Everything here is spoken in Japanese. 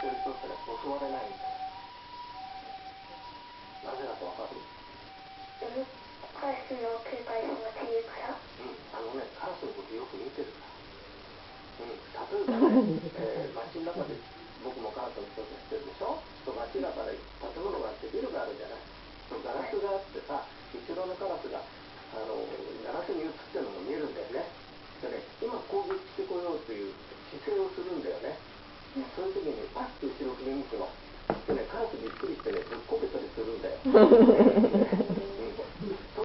してる人ってね、襲われないんだよ。なぜだとわかる？カラスの警戒心が強いから。カラスのことよく見てるから。例えばね、街の中で僕もカラスの人としてるでしょ。街中で建物があってビルがあるじゃない。ガラスがあってさ、後ろのカラスがガラスに映ってるのが見えるんだよね。でね、今攻撃してこようという姿勢をするんだよね。そういう時にパッと後ろ振り向くの。でね、カラスびっくりしてね、ぶっこけたりするんだよ。